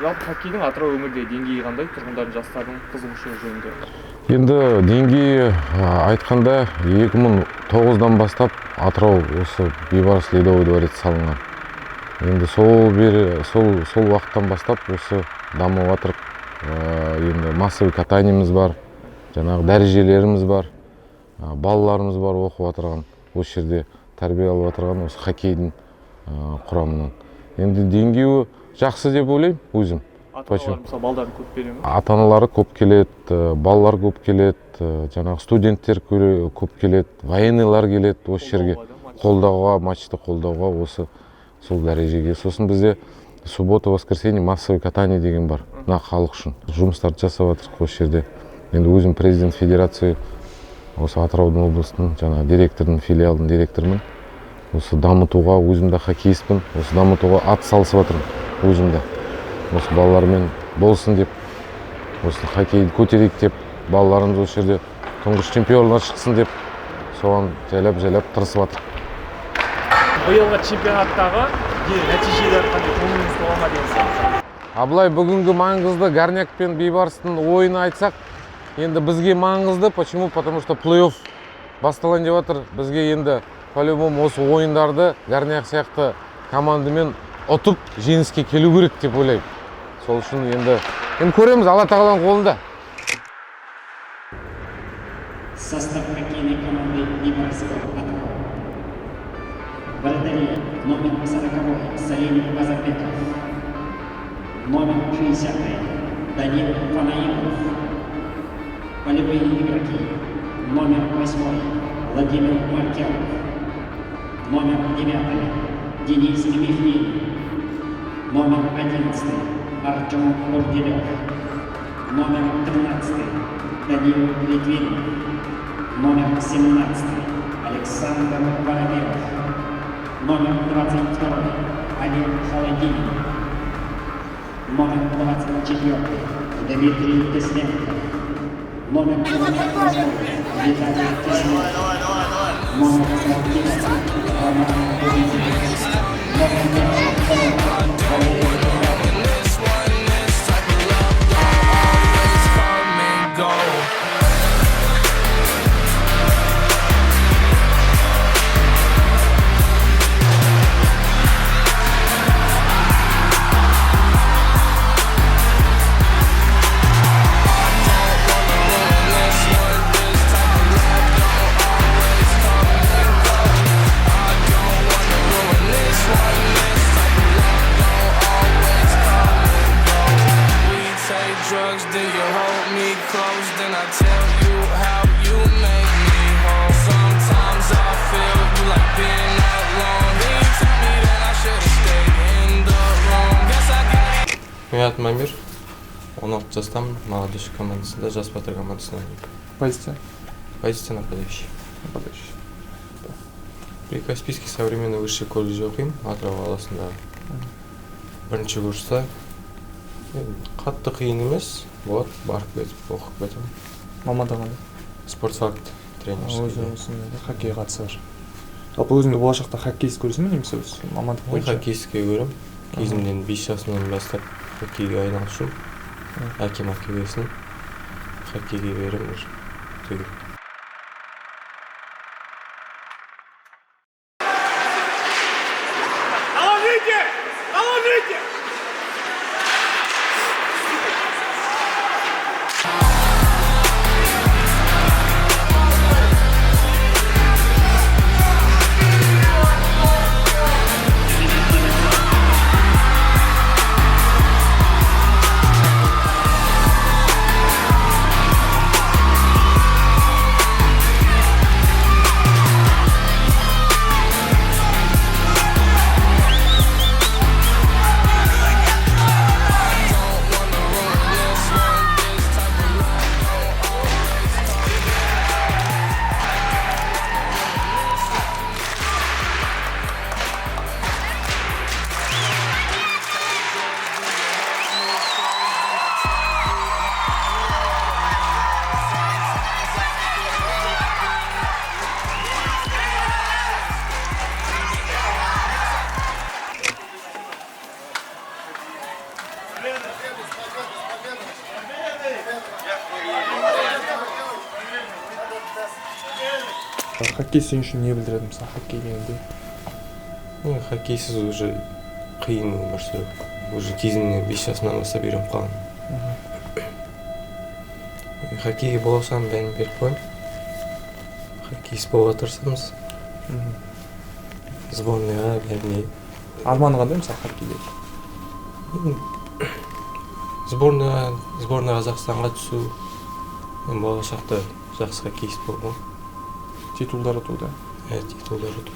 жалпы хоккейдің Атырау өңірдегі деңгейі қандай, тұрғындардың, жастардың қызығушылығы жөнінде? Енді деңгейі айтқанда 2009-дан бастап Атырау осы Бейбарыс Ледовый дворец салынған. Енді сол уақыттан бастап осы дамып жатыр. Енді массовый катаниеміз бар, жаңағы дәрежелеріміз бар, балаларымыз бар оқып отырған, осы жерде тәрбие алып отырған осы хоккейдің құрамынан. Енді деңгейі жақсы деп ойлаймын өзім. Ата-аналар мысалы балдарын көп бере ме? Ата-аналары көп келеді, балалар көп келеді, жаңағы студенттер көп келеді, военныйлар келеді осы жерге қолдауға, матчты қолдауға осы сол дәрежеге. Сосын бізде суббота, воскресенье массовый катание деген бар. Мына халық үшін жұмыстарды жасап жатырық осы жерде. Енді өзім президент федерация осы Атыраудың облысының жаңа директордың, филиалдың директорымын. Осы дамытуға, өзімді хоккейистпін, осы дамытуға ат салысып жатырмын өзімді. Осы балалармен болсын деп, осы хоккейді көтерейік деп, балаларымыз осы жерде тұңғыш чемпионлар шықсын деп, соған жайлап тырысып жатыр. Биылғы чемпионаттағы нәтижелер қандай, көңіліңіз тола ма деген сияқты? Абылай, бүгінгі маңызды Горняк пен Бейбарыстың ойыны айтсақ, енді бізге маңызды. Почему? Потому что плей-офф басталайын деп жатыр. Бізге енді по-любому осы ойындарды Горняк сияқты командамен ұтып, жеңіске келу керек деп ойлаймын. Сол үшін енді көреміз, Алла тағаланың қолында. Состав хоккейной команды Бейбарысского Атырау. Вратари номер 40 Салим Базарбеков. Номер 60 Данил Фанаимов. Полевые игроки. Номер 8 Владимир Маркелов. Номер 9 Денис Михнин. Номер 11 Артем Бурделев. Номер 13 Данил Литвинов. Номер 17 Александр Воробьев. Номер 22 Олег Холодильник. Номер 24 Дмитрий Тесленко. Номер 28 Виталий Тесленко. Номер 49 Роман Бурдилев. Номер 5 Валерий Мен атым Амир, 16 жастамын, молодежь командасында, жас батыр командасында ойнаймын. Позиция? Позиция нападающий. При Каспийский современный высший колледж оқимын, Атырау қаласында. Бірінші курста. Қатты қиын емес, болады, барып кетіп оқып кетемін. Мамандығы қандай? Спортфакт тренерский. Өзі хоккей қатысы бар. Жалпы өзіңді болашақта хоккейист көресің бе, немесе өзі мамандық бойынша? Хоккейистке көремін. Кезімден 5 жасымнан бастап хоккейге айналысым. Әкем хоккейдесін. Хоккейге беремін. Хоккей сен үшін не білдіреді, мысалы хоккей дегенде? Хоккейсіз уже қиын өмір сүру. Уже кезімнен 5 жасымнан бастап үйреніп қалған. Хоккейге болсам бәрін беріп қоямын. Хоккейист болуға тырысамыз. Сборныйға бәріне. Арманы қандай мысалы хоккейде? Сборная Қазақстанға түсу. Болашақта жақсы хоккейист болу. Титулдар ұту, да? Титулдар ұту.